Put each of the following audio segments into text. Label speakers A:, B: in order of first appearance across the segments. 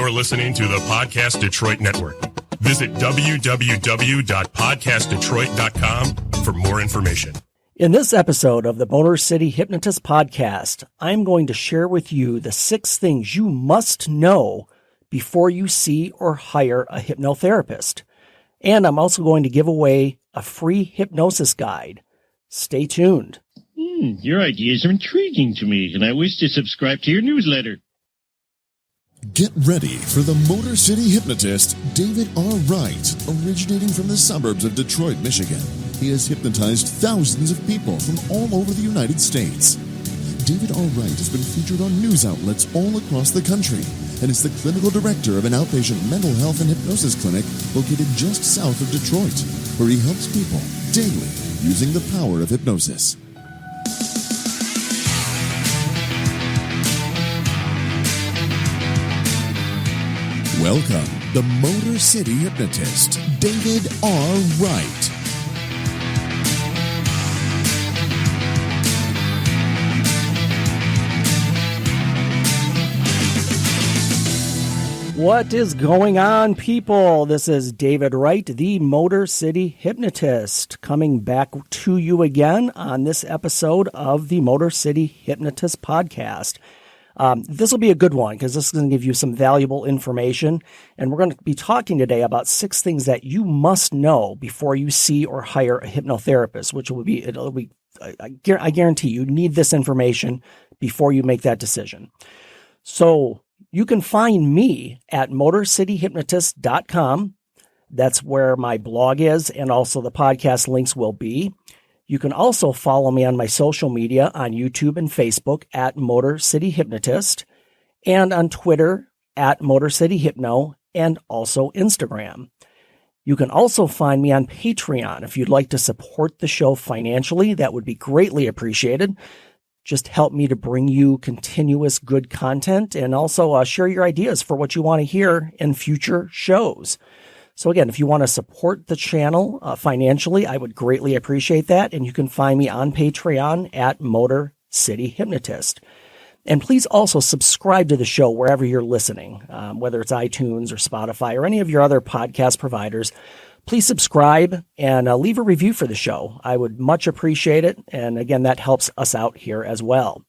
A: You're listening to the Podcast Detroit Network. Visit www.podcastdetroit.com for more information.
B: In this episode of the Motor City Hypnotist Podcast, I'm going to share with you the 6 things you must know before you see or hire a hypnotherapist. And I'm also going to give away a free hypnosis guide. Stay tuned.
C: Your ideas are intriguing to me, and I wish to subscribe to your newsletter.
D: Get ready for the Motor City Hypnotist, David R. Wright, originating from the suburbs of Detroit, Michigan. He has hypnotized thousands of people from all over the United States. David R. Wright has been featured on news outlets all across the country and is the clinical director of an outpatient mental health and hypnosis clinic located just south of Detroit, where he helps people daily using the power of hypnosis. Welcome, the Motor City Hypnotist, David R. Wright.
B: What is going on, people? This is David Wright, the Motor City Hypnotist, coming back to you again on this episode of the Motor City Hypnotist Podcast. This will be a good one because this is going to give you some valuable information. And we're going to be talking today about 6 things that you must know before you see or hire a hypnotherapist, which will be, I guarantee you need this information before you make that decision. So you can find me at motorcityhypnotist.com. That's where my blog is, and also the podcast links will be. You can also follow me on my social media on YouTube and Facebook at Motor City Hypnotist, and on Twitter at Motor City Hypno, and also Instagram. You can also find me on Patreon. If you'd like to support the show financially, that would be greatly appreciated. Just help me to bring you continuous good content, and also share your ideas for what you want to hear in future shows. So again, if you want to support the channel financially, I would greatly appreciate that. And you can find me on Patreon at Motor City Hypnotist. And please also subscribe to the show wherever you're listening, whether it's iTunes or Spotify or any of your other podcast providers. Please subscribe and leave a review for the show. I would much appreciate it. And again, that helps us out here as well.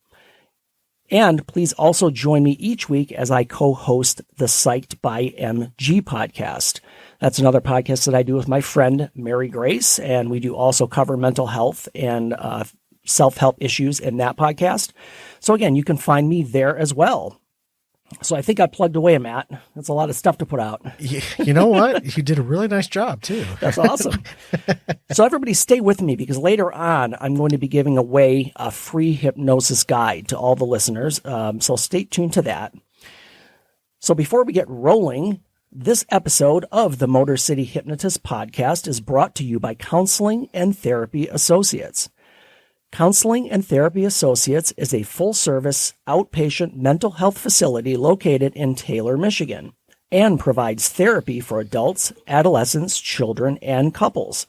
B: And please also join me each week as I co-host the Psyched by MG podcast. That's another podcast that I do with my friend, Mary Grace, and we do also cover mental health and self-help issues in that podcast. So again, you can find me there as well. So I think I plugged away, Matt. That's a lot of stuff to put out.
E: You know what? You did a really nice job, too.
B: That's awesome. So everybody stay with me because later on, I'm going to be giving away a free hypnosis guide to all the listeners. So stay tuned to that. So before we get rolling, this episode of the Motor City Hypnotist Podcast is brought to you by Counseling and Therapy Associates. Counseling and Therapy Associates is a full-service outpatient mental health facility located in Taylor, Michigan, and provides therapy for adults, adolescents, children, and couples.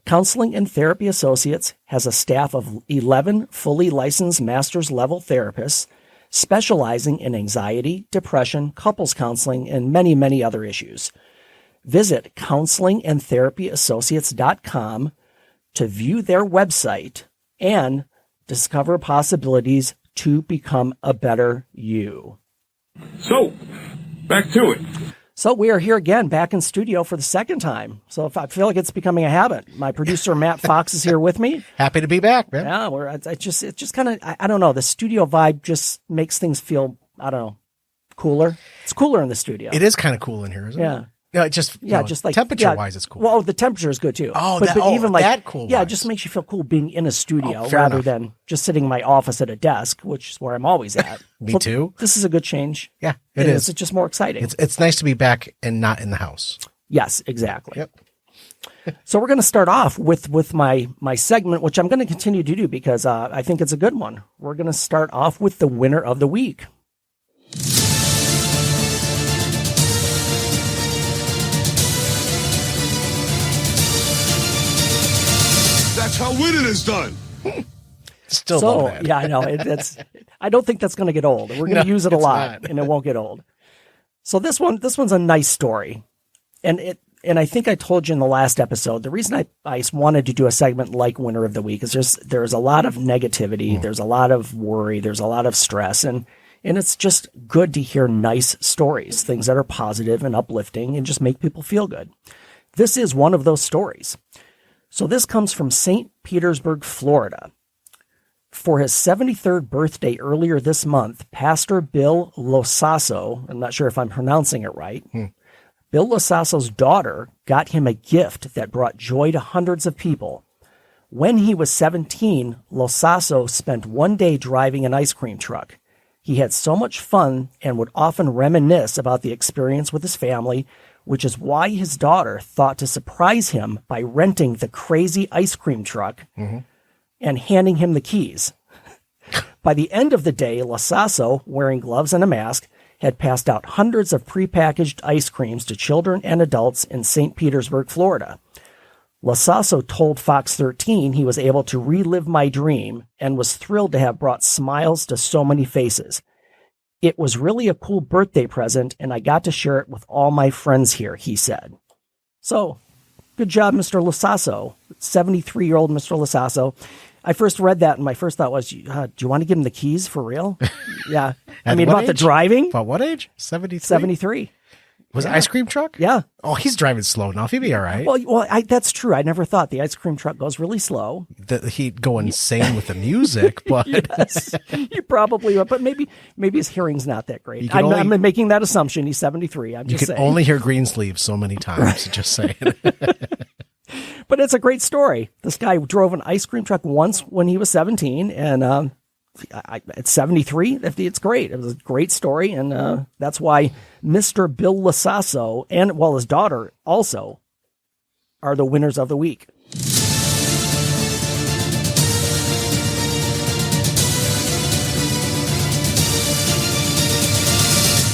B: Counseling and Therapy Associates has a staff of 11 fully licensed master's level therapists specializing in anxiety, depression, couples counseling, and many, many other issues. Visit counselingandtherapyassociates.com to view their website and discover possibilities to become a better you.
F: So, back to it.
B: So we are here again, back in studio for the second time. So if I feel like it's becoming a habit. My producer, Matt Fox, is here with me.
E: Happy to be back, man.
B: Yeah, it's just kind of, I don't know, the studio vibe just makes things feel, I don't know, cooler. It's cooler in the studio.
E: It is kind of cool in here, isn't it?
B: Yeah,
E: it just
B: just like
E: temperature-wise, it's cool.
B: Well, the temperature is good too.
E: Oh,
B: but even like
E: that cool.
B: Yeah, it just makes you feel cool being in a studio
E: fair
B: rather
E: enough.
B: than just sitting in my office at a desk, which is where I'm always at.
E: Me
B: So
E: too.
B: This is a good change.
E: Yeah, it is.
B: It's just more exciting.
E: It's nice to be back and not in the house.
B: Yes, exactly.
E: Yep.
B: So we're going to start off with my segment, which I'm going to continue to do because I think it's a good one. We're going to start off with the winner of the week.
F: That's how winning is done.
E: Still
B: So
E: love that.
B: yeah, I know. I don't think that's going to get old. We're going to use it a
E: it's
B: lot,
E: not.
B: and it won't get old. So this one's a nice story. And I think I told you in the last episode, the reason I wanted to do a segment like Winner of the Week is there's a lot of negativity, there's a lot of worry, there's a lot of stress, and it's just good to hear nice stories, things that are positive and uplifting and just make people feel good. This is one of those stories. So this comes from St. Petersburg, Florida. For his 73rd birthday earlier this month, Pastor Bill Losasso, I'm not sure if I'm pronouncing it right, Bill Losasso's daughter got him a gift that brought joy to hundreds of people. When he was 17, Losasso spent one day driving an ice cream truck. He had so much fun and would often reminisce about the experience with his family, which is why his daughter thought to surprise him by renting the crazy ice cream truck and handing him the keys. By the end of the day, Losasso, wearing gloves and a mask, had passed out hundreds of prepackaged ice creams to children and adults in St. Petersburg, Florida. Losasso told Fox 13 he was able to relive my dream and was thrilled to have brought smiles to so many faces. It was really a cool birthday present, and I got to share it with all my friends here, he said. So, good job, Mr. Losasso, 73-year-old Mr. Losasso. I first read that, and my first thought was, do you want to give him the keys for real? Yeah. I mean, about the driving?
E: About what age? 73?
B: 73.
E: Was it ice cream truck?
B: Yeah.
E: Oh, he's driving slow enough. He'd be all right.
B: Well, that's true. I never thought the ice cream truck goes really slow.
E: He'd go insane with the music, but
B: yes, he probably would. But maybe his hearing's not that great. I'm making that assumption. He's 73. I'm just saying.
E: You can only hear Greensleeves so many times. Just saying.
B: But it's a great story. This guy drove an ice cream truck once when he was 17, and at 73, it's great. It was a great story, and that's why Mr. Bill Losasso and, his daughter also are the winners of the week.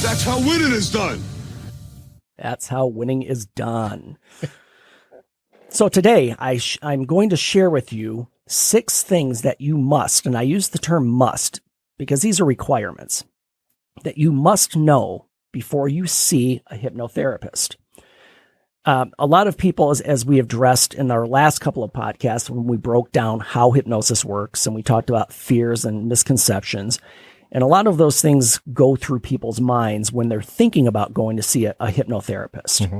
F: That's how winning is done.
B: That's how winning is done. So today, I'm going to share with you 6 things that you must, and I use the term must because these are requirements, that you must know before you see a hypnotherapist. A lot of people, as we have addressed in our last couple of podcasts, when we broke down how hypnosis works and we talked about fears and misconceptions, and a lot of those things go through people's minds when they're thinking about going to see a hypnotherapist. Mm-hmm.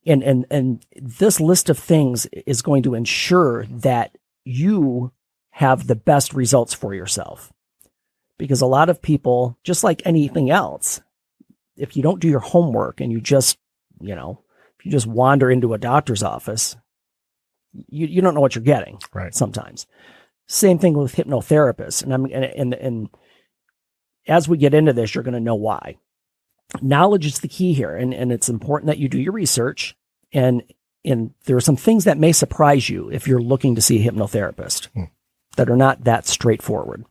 B: And this list of things is going to ensure that you have the best results for yourself. Because a lot of people, just like anything else, if you don't do your homework and you just, if you just wander into a doctor's office, you don't know what you're getting.
E: Right.
B: Sometimes. Same thing with hypnotherapists. And as we get into this, you're going to know why. Knowledge is the key here, and it's important that you do your research, and there are some things that may surprise you if you're looking to see a hypnotherapist that are not that straightforward.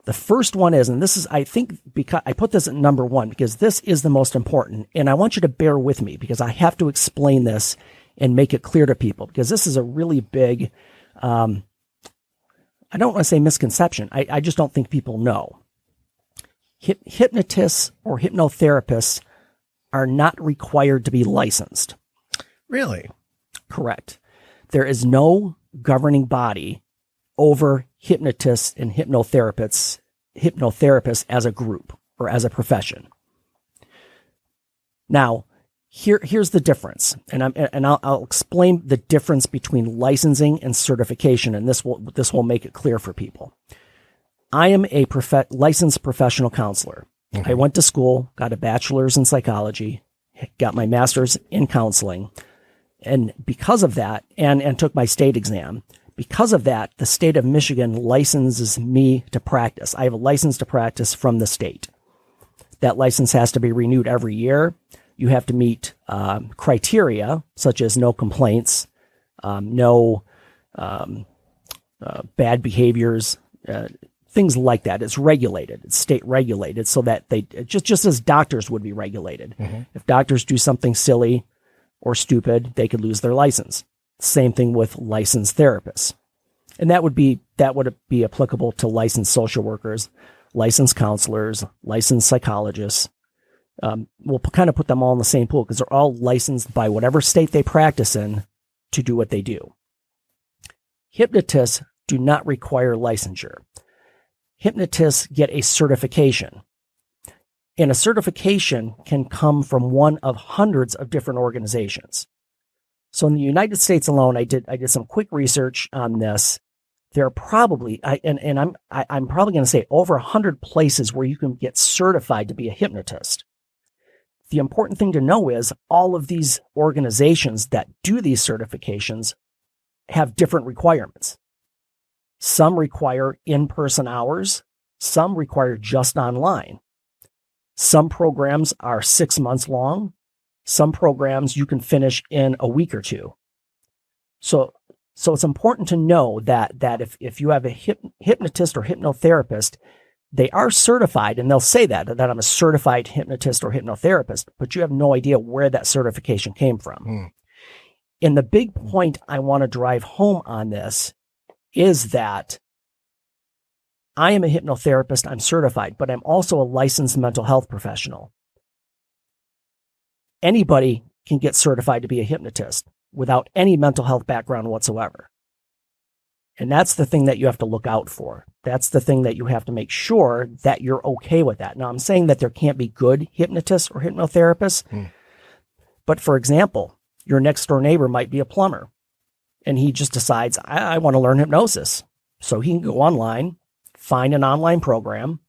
B: The first one is, and this is, I think, because I put this at number 1 because this is the most important, and I want you to bear with me because I have to explain this and make it clear to people because this is a really big, I don't want to say misconception. I just don't think people know. Hypnotists or hypnotherapists are not required to be licensed.
E: Really?
B: Correct. There is no governing body over hypnotists and hypnotherapists as a group or as a profession. Now, here's the difference, and I'll explain the difference between licensing and certification, and this will make it clear for people. I am a licensed professional counselor. Mm-hmm. I went to school, got a bachelor's in psychology, got my master's in counseling. And because of that, and took my state exam, because of that, the state of Michigan licenses me to practice. I have a license to practice from the state. That license has to be renewed every year. You have to meet criteria such as no complaints, no bad behaviors, things like that. It's regulated. It's state regulated so that they just as doctors would be regulated. Mm-hmm. If doctors do something silly or stupid, they could lose their license. Same thing with licensed therapists. And that would be applicable to licensed social workers, licensed counselors, licensed psychologists, We'll kind of put them all in the same pool because they're all licensed by whatever state they practice in to do what they do. Hypnotists do not require licensure. Hypnotists get a certification. And a certification can come from one of hundreds of different organizations. So in the United States alone, I did some quick research on this. There are probably, I'm probably going to say over 100 places where you can get certified to be a hypnotist. The important thing to know is all of these organizations that do these certifications have different requirements. Some require in-person hours. Some require just online. Some programs are 6 months long. Some programs you can finish in a week or two. So it's important to know that if you have a hypnotist or hypnotherapist, they are certified, and they'll say that I'm a certified hypnotist or hypnotherapist, but you have no idea where that certification came from. And the big point I want to drive home on this is that I am a hypnotherapist, I'm certified, but I'm also a licensed mental health professional. Anybody can get certified to be a hypnotist without any mental health background whatsoever. And that's the thing that you have to look out for. That's the thing that you have to make sure that you're okay with that. Now, I'm saying that there can't be good hypnotists or hypnotherapists, but for example, your next door neighbor might be a plumber, and he just decides, I want to learn hypnosis. So he can go online, find an online program,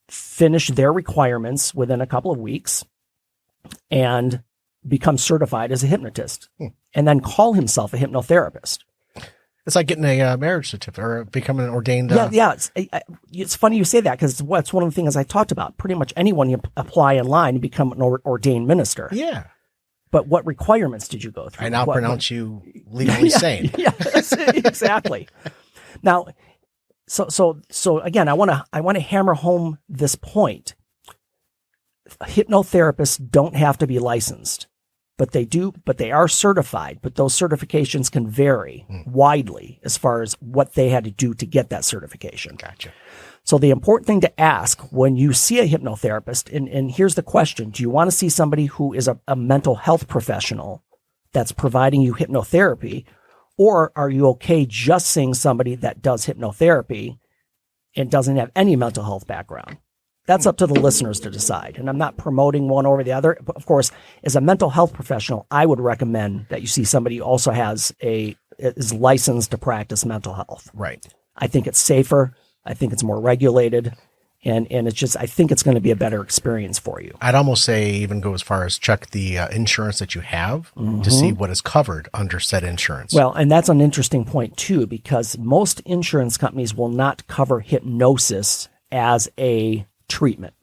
B: finish their requirements within a couple of weeks, and become certified as a hypnotist, and then call himself a hypnotherapist.
E: It's like getting a marriage certificate or becoming an ordained.
B: It's funny you say that because it's one of the things I talked about. Pretty much anyone you apply online and become an ordained minister.
E: Yeah.
B: But what requirements did you go through?
E: I now pronounce you legally sane.
B: Yes, exactly. Now, so again, I want to hammer home this point. Hypnotherapists don't have to be licensed, but they are certified, but those certifications can vary widely as far as what they had to do to get that certification.
E: Gotcha.
B: So the important thing to ask when you see a hypnotherapist, and here's the question, do you want to see somebody who is a mental health professional that's providing you hypnotherapy, or are you okay just seeing somebody that does hypnotherapy and doesn't have any mental health background? That's up to the listeners to decide. And I'm not promoting one over the other. But of course, as a mental health professional, I would recommend that you see somebody who also is licensed to practice mental health.
E: Right.
B: I think it's safer. I think it's more regulated. And it's just, I think it's going to be a better experience for you.
E: I'd almost say even go as far as check the insurance that you have to see what is covered under said insurance.
B: Well, and that's an interesting point too, because most insurance companies will not cover hypnosis as a treatment.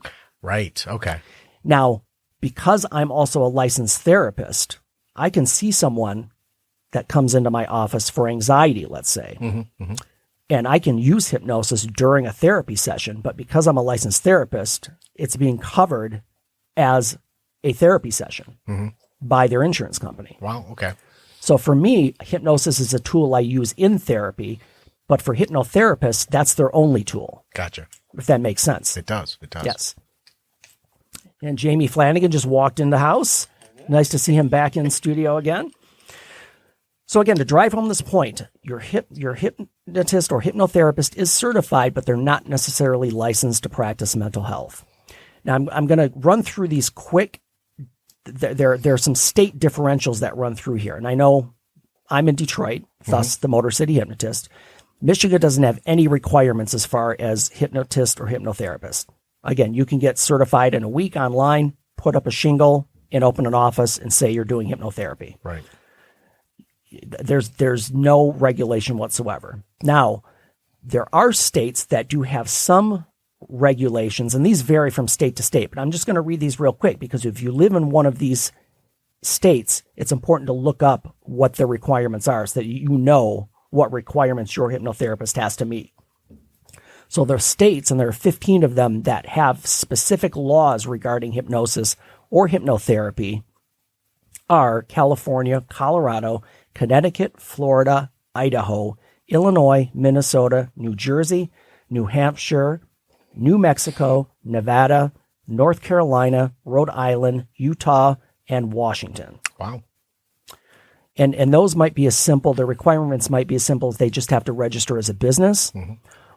E: Right. Okay.
B: Now, because I'm also a licensed therapist, I can see someone that comes into my office for anxiety, let's say, and I can use hypnosis during a therapy session, but because I'm a licensed therapist, it's being covered as a therapy session by their insurance company.
E: Wow. Okay.
B: So for me, hypnosis is a tool I use in therapy, but for hypnotherapists, that's their only tool.
E: Gotcha.
B: If that makes sense.
E: It does. It does.
B: Yes. And Jamie Flanagan just walked in the house. Nice to see him back in studio again. So again, to drive home this point, your hypnotist or hypnotherapist is certified, but they're not necessarily licensed to practice mental health. Now, I'm going to run through these quick. There are some state differentials that run through here. And I know I'm in Detroit, thus the Motor City Hypnotist. Michigan doesn't have any requirements as far as hypnotist or hypnotherapist. Again, you can get certified in a week online, put up a shingle, and open an office and say you're doing hypnotherapy.
E: Right.
B: There's no regulation whatsoever. Now, there are states that do have some regulations, and these vary from state to state, but I'm just going to read these real quick because if you live in one of these states, it's important to look up what the requirements are so that you know what requirements your hypnotherapist has to meet. So there are states, and there are 15 of them, that have specific laws regarding hypnosis or hypnotherapy are California, Colorado, Connecticut, Florida, Idaho, Illinois, Minnesota, New Jersey, New Hampshire, New Mexico, Nevada, North Carolina, Rhode Island, Utah, and Washington.
E: Wow.
B: And those might be as simple, the requirements might be as simple as they just have to register as a business. Mm-hmm.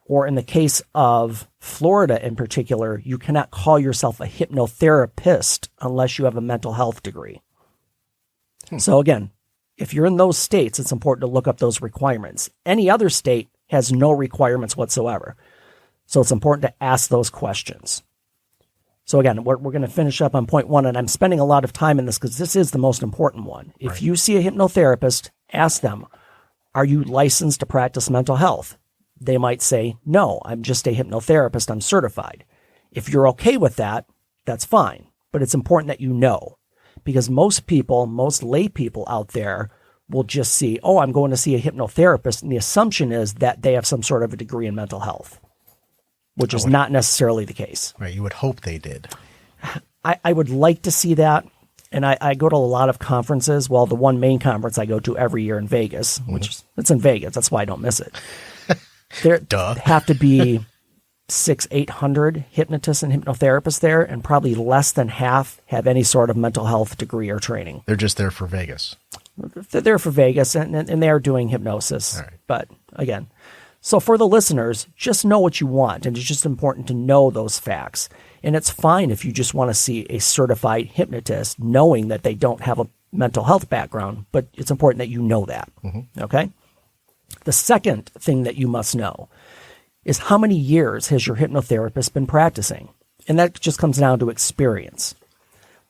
B: Or in the case of Florida in particular, you cannot call yourself a hypnotherapist unless you have a mental health degree. So again, if you're in those states, it's important to look up those requirements. Any other state has no requirements whatsoever. So it's important to ask those questions. So again, we're going to finish up on point 1, and I'm spending a lot of time in this because this is the most important one. If you see a hypnotherapist, ask them, are you licensed to practice mental health? They might say, no, I'm just a hypnotherapist. I'm certified. If you're okay with that, that's fine. But it's important that you know, because most people, most lay people out there will just see, oh, I'm going to see a hypnotherapist. And the assumption is that they have some sort of a degree in mental health, which is not necessarily the case.
E: Right. You would hope they did.
B: I would like to see that. And I go to a lot of conferences. Well, the one main conference I go to every year in Vegas, which is, it's in Vegas. That's why I don't miss it. There have to be 600-800 hypnotists and hypnotherapists there, and probably less than half have any sort of mental health degree or training.
E: They're just there for Vegas.
B: They're there for Vegas, and they are doing hypnosis.
E: Right.
B: But again, so for the listeners, just know what you want, and it's just important to know those facts. And it's fine if you just want to see a certified hypnotist, knowing that they don't have a mental health background, but it's important that you know that. Mm-hmm. Okay? The second thing that you must know is how many years has your hypnotherapist been practicing? And that just comes down to experience.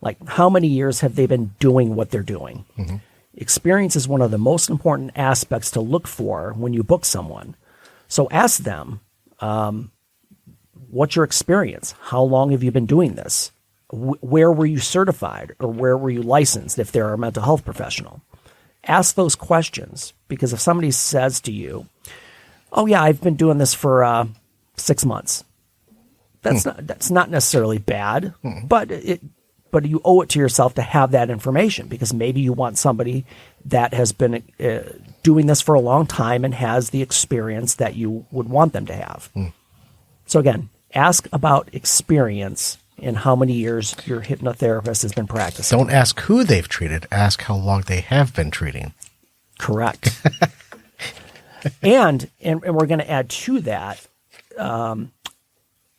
B: Like, how many years have they been doing what they're doing? Mm-hmm. Experience is one of the most important aspects to look for when you book someone. So ask them, what's your experience? How long have you been doing this? Where were you certified, or where were you licensed if they're a mental health professional? Ask those questions, because if somebody says to you, oh yeah, I've been doing this for 6 months, that's not necessarily bad, but you owe it to yourself to have that information, because maybe you want somebody that has been doing this for a long time and has the experience that you would want them to have. So again, ask about experience and how many years your hypnotherapist has been practicing.
E: Don't ask who they've treated. Ask how long they have been treating.
B: Correct. and we're going to add to that,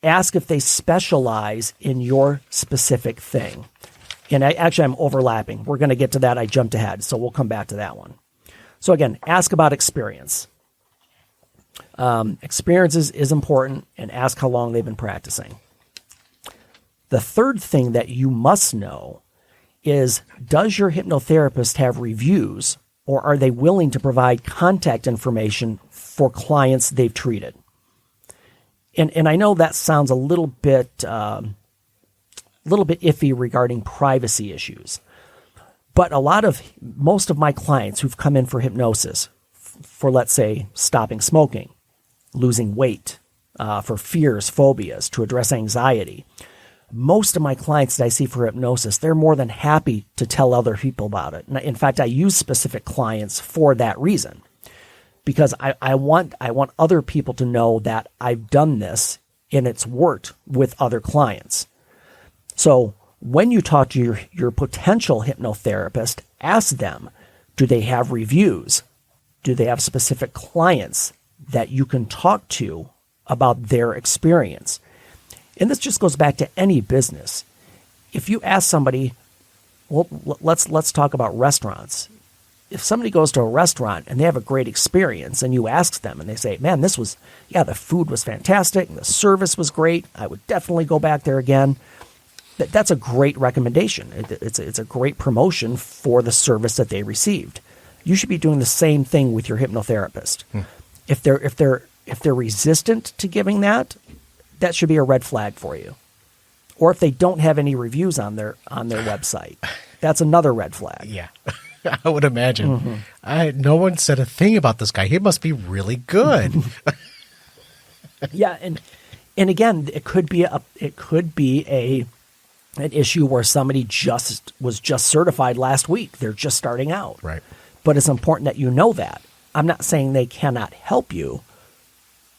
B: ask if they specialize in your specific thing. And I'm overlapping. We're going to get to that. I jumped ahead, so we'll come back to that one. So again, ask about experience. Experience is important, and ask how long they've been practicing. The third thing that you must know is, does your hypnotherapist have reviews, or are they willing to provide contact information for clients they've treated? And I know that sounds a little bit iffy regarding privacy issues, but most of my clients who've come in for hypnosis, for let's say stopping smoking, losing weight, for fears, phobias, to address anxiety, most of my clients that I see for hypnosis, they're more than happy to tell other people about it. In fact, I use specific clients for that reason, because I want other people to know that I've done this and it's worked with other clients. So when you talk to your potential hypnotherapist, ask them, do they have reviews? Do they have specific clients that you can talk to about their experience? And this just goes back to any business. If you ask somebody, well, let's talk about restaurants. If somebody goes to a restaurant and they have a great experience, and you ask them and they say, man, the food was fantastic, the service was great, I would definitely go back there again. That's a great recommendation. It's a great promotion for the service that they received. You should be doing the same thing with your hypnotherapist. If they're resistant to giving that should be a red flag for you. Or if they don't have any reviews on their website, that's another red flag.
E: Yeah, I would imagine. No one said a thing about this guy. He must be really good.
B: Yeah, and again, it could be an issue where somebody was just certified last week. They're just starting out.
E: Right.
B: But it's important that you know that. I'm not saying they cannot help you.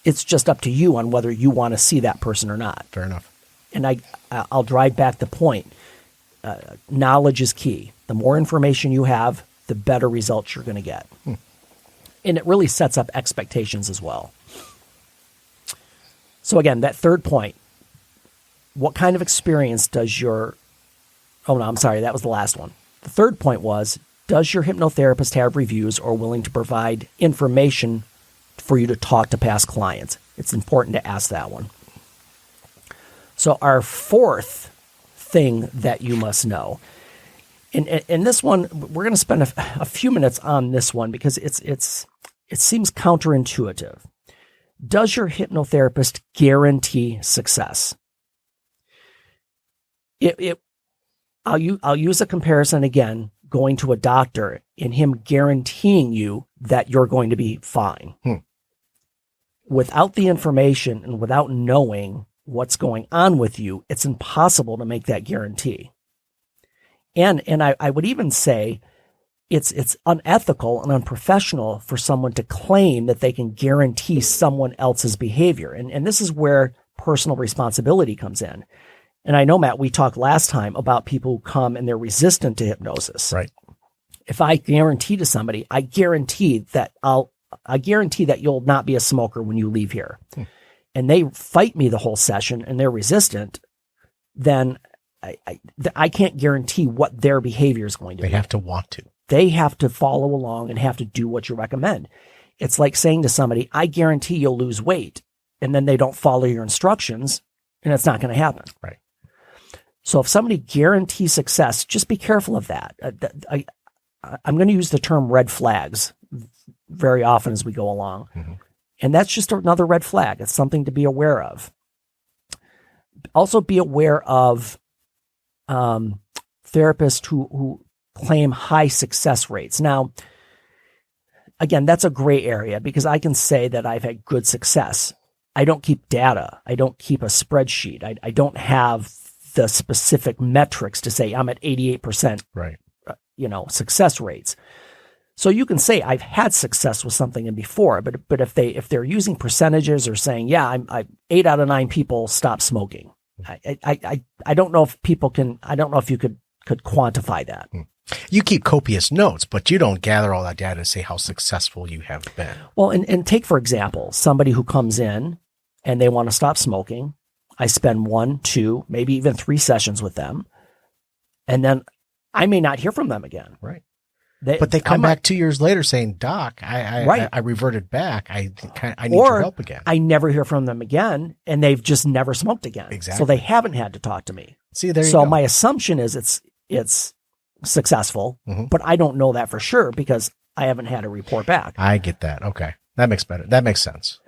B: It's just up to you on whether you want to see that person or not.
E: Fair enough.
B: And I'll drive back the point. Knowledge is key. The more information you have, the better results you're going to get. And it really sets up expectations as well. So again, that third point, what kind of experience does your, oh no, I'm sorry, that was the last one. The third point was, does your hypnotherapist have reviews or willing to provide information for you to talk to past clients? It's important to ask that one. So our fourth thing that you must know, and this one, we're going to spend a few minutes on this one because it seems counterintuitive. Does your hypnotherapist guarantee success? I'll use a comparison again, going to a doctor and him guaranteeing you that you're going to be fine. Without the information and without knowing what's going on with you, it's impossible to make that guarantee. And I would even say it's unethical and unprofessional for someone to claim that they can guarantee someone else's behavior. And this is where personal responsibility comes in. And I know, Matt, we talked last time about people who come and they're resistant to hypnosis.
E: Right.
B: If I guarantee to somebody, I guarantee that you'll not be a smoker when you leave here. And they fight me the whole session and they're resistant, then I can't guarantee what their behavior is going to be.
E: They have to want to.
B: They have to follow along and have to do what you recommend. It's like saying to somebody, I guarantee you'll lose weight, and then they don't follow your instructions, and it's not going to happen.
E: Right.
B: So if somebody guarantees success, just be careful of that. I'm going to use the term red flags very often as we go along. And that's just another red flag. It's something to be aware of. Also be aware of therapists who claim high success rates. Now, again, that's a gray area because I can say that I've had good success. I don't keep data. I don't keep a spreadsheet. I don't have the specific metrics to say I'm at 88%,
E: right?
B: Success rates. So you can say I've had success with something before, but if they're using percentages or saying, yeah, I 8 out of 9 people stop smoking. I don't know if people can. I don't know if you could quantify that.
E: You keep copious notes, but you don't gather all that data to say how successful you have been.
B: Well, and take, for example, somebody who comes in and they want to stop smoking. I spend 1, 2, maybe even 3 sessions with them. And then I may not hear from them again.
E: Right. But they come back 2 years later saying, Doc, I reverted back. I need your help again.
B: I never hear from them again, and they've just never smoked again.
E: Exactly.
B: So they haven't had to talk to me.
E: See, there you
B: go. So my assumption is it's successful, but I don't know that for sure because I haven't had a report back.
E: I get that. Okay. That makes sense.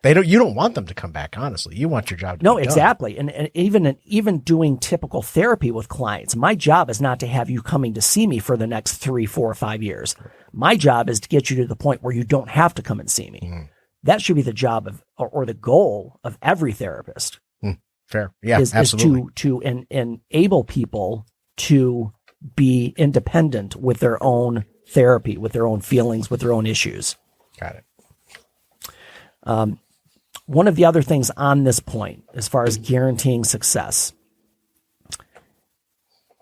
E: You don't want them to come back, honestly. You want your job to be done.
B: Exactly. And even doing typical therapy with clients, my job is not to have you coming to see me for the next 3, 4, or 5 years. My job is to get you to the point where you don't have to come and see me. That should be the job of, or the goal of every therapist.
E: Fair. Yeah, absolutely.
B: Is to enable people to be independent with their own therapy, with their own feelings, with their own issues.
E: Got it.
B: One of the other things on this point, as far as guaranteeing success,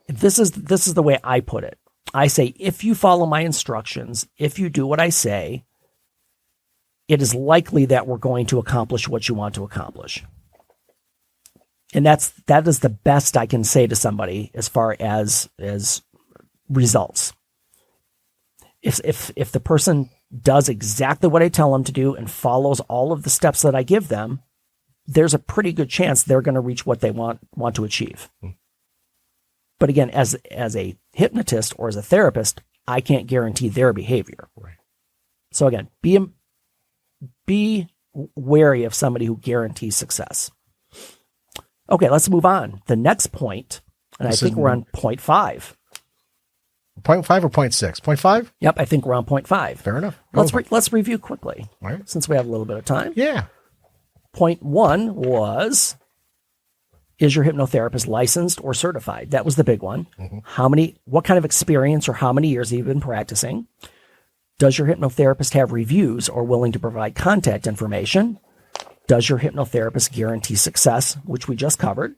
B: this is the way I put it. I say, if you follow my instructions, if you do what I say, it is likely that we're going to accomplish what you want to accomplish. And that is the best I can say to somebody as far as results. If the person does exactly what I tell them to do and follows all of the steps that I give them, there's a pretty good chance they're going to reach what they want to achieve. But again, as a hypnotist or as a therapist, I can't guarantee their behavior.
E: Right.
B: So again, be wary of somebody who guarantees success. Okay, let's move on. The next point, and I think we're on point 5.
E: 0.5 or 0.6? 0.5?
B: Yep, I think we're on 0.5.
E: Fair enough.
B: Let's review quickly,
E: right,
B: since we have a little bit of time.
E: Yeah.
B: Point 1 was, is your hypnotherapist licensed or certified? That was the big one. What kind of experience or how many years have you been practicing? Does your hypnotherapist have reviews or willing to provide contact information? Does your hypnotherapist guarantee success, which we just covered?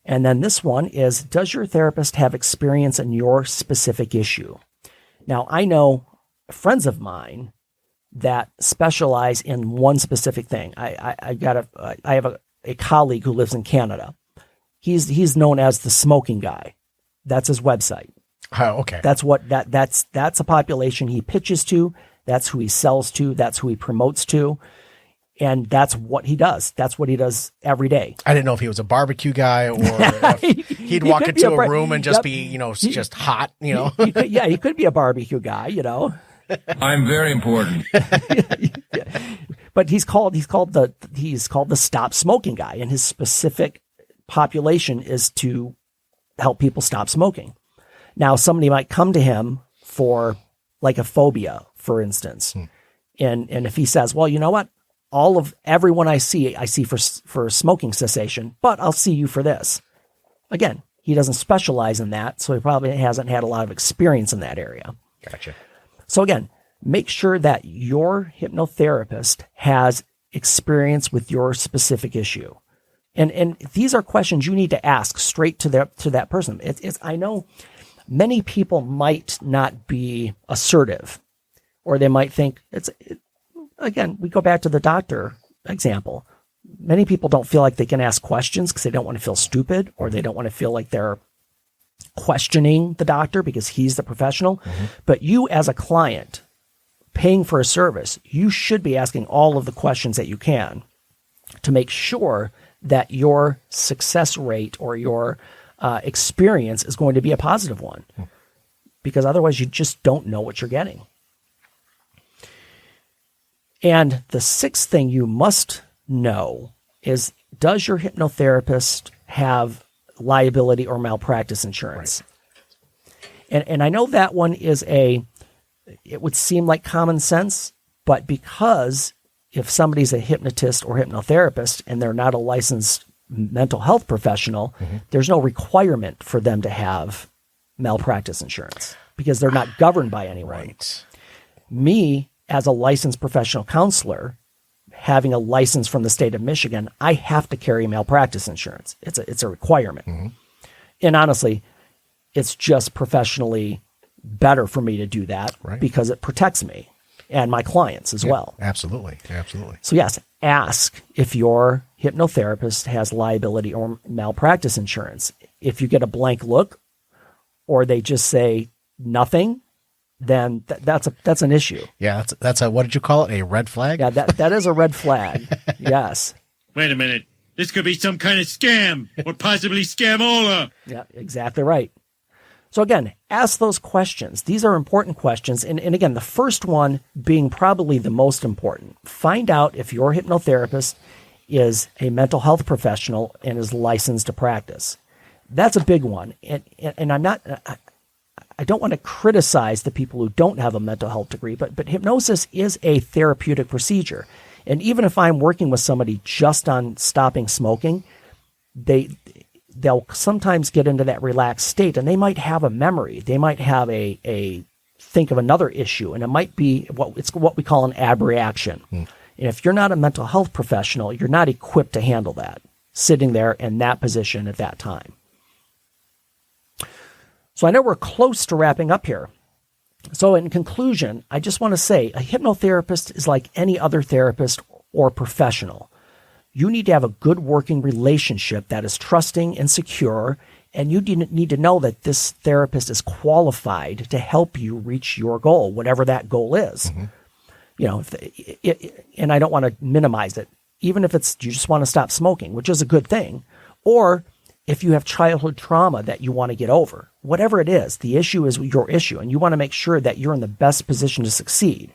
B: And then this one is, does your therapist have experience in your specific issue? Now, I know friends of mine that specialize in one specific thing. I have a colleague who lives in Canada. He's known as the smoking guy. That's his website.
E: Oh, okay.
B: That's a population he pitches to. That's who he sells to. That's who he promotes to. And that's what he does. That's what he does every day.
E: I didn't know if he was a barbecue guy or if he'd walk into a room and just be, just hot,
B: He could be a barbecue guy,
F: I'm very important.
B: But he's called the stop smoking guy, and his specific population is to help people stop smoking. Now, somebody might come to him for like a phobia, for instance. And if he says, well, you know what? Everyone I see for smoking cessation, but I'll see you for this. Again, he doesn't specialize in that, so he probably hasn't had a lot of experience in that area.
E: Gotcha.
B: So again, make sure that your hypnotherapist has experience with your specific issue. And these are questions you need to ask straight to that person. I know many people might not be assertive, or they might think again, we go back to the doctor example. Many people don't feel like they can ask questions because they don't want to feel stupid, or they don't want to feel like they're questioning the doctor because he's the professional. Mm-hmm. But you as a client paying for a service, you should be asking all of the questions that you can to make sure that your success rate or your experience is going to be a positive one, because otherwise you just don't know what you're getting. And the sixth thing you must know is, does your hypnotherapist have liability or malpractice insurance? Right. And I know that one is it would seem like common sense, but because if somebody's a hypnotist or hypnotherapist and they're not a licensed mental health professional, there's no requirement for them to have malpractice insurance because they're not governed by anyone.
E: Right.
B: Me, as a licensed professional counselor, having a license from the state of Michigan, I have to carry malpractice insurance. It's a requirement. Mm-hmm. And honestly, it's just professionally better for me to do that because it protects me and my clients as well.
E: Absolutely. Absolutely.
B: So yes, ask if your hypnotherapist has liability or malpractice insurance. If you get a blank look or they just say nothing, then that's an issue.
E: Yeah, that's a, what did you call it? A red flag?
B: Yeah, that is a red flag. Yes.
C: Wait a minute. This could be some kind of scam or possibly scamola.
B: Yeah, exactly right. So again, ask those questions. These are important questions. And again, the first one being probably the most important. Find out if your hypnotherapist is a mental health professional and is licensed to practice. That's a big one. And I don't want to criticize the people who don't have a mental health degree, but hypnosis is a therapeutic procedure. And even if I'm working with somebody just on stopping smoking, they'll sometimes get into that relaxed state and they might have a memory. They might have a think of another issue, and it might be what we call an abreaction. And if you're not a mental health professional, you're not equipped to handle that, sitting there in that position at that time. So I know we're close to wrapping up here. So in conclusion, I just want to say a hypnotherapist is like any other therapist or professional. You need to have a good working relationship that is trusting and secure, and you need to know that this therapist is qualified to help you reach your goal, whatever that goal is. And I don't want to minimize it, even if you just want to stop smoking, which is a good thing, or if you have childhood trauma that you want to get over. Whatever it is, the issue is your issue, and you want to make sure that you're in the best position to succeed.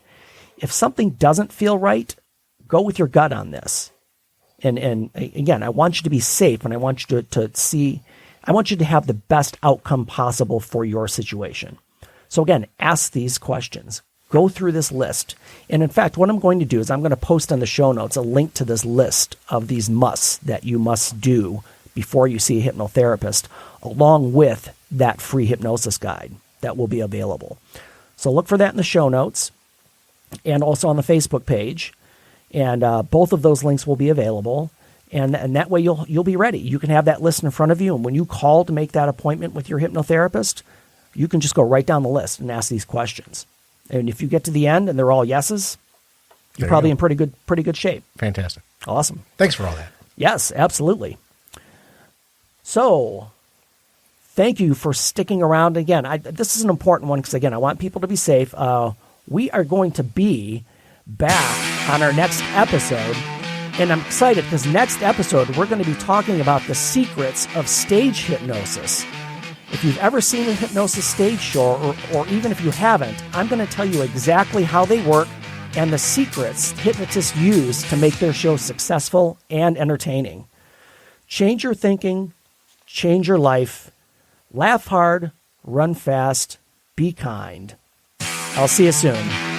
B: If something doesn't feel right, go with your gut on this. And again, I want you to be safe, and I want you I want you to have the best outcome possible for your situation. So again, ask these questions. Go through this list. And in fact, what I'm going to do is I'm going to post on the show notes a link to this list of these musts that you must do before you see a hypnotherapist, along with that free hypnosis guide that will be available. So look for that in the show notes and also on the Facebook page. And both of those links will be available. And that way you'll be ready. You can have that list in front of you. And when you call to make that appointment with your hypnotherapist, you can just go right down the list and ask these questions. And if you get to the end and they're all yeses, you're probably in pretty good shape.
E: Fantastic.
B: Awesome.
E: Thanks for all that.
B: Yes, absolutely. So thank you for sticking around. Again, this is an important one because, again, I want people to be safe. We are going to be back on our next episode. And I'm excited because next episode, we're going to be talking about the secrets of stage hypnosis. If you've ever seen a hypnosis stage show, or even if you haven't, I'm going to tell you exactly how they work and the secrets hypnotists use to make their show successful and entertaining. Change your thinking, change your life, laugh hard, run fast, be kind. I'll see you soon.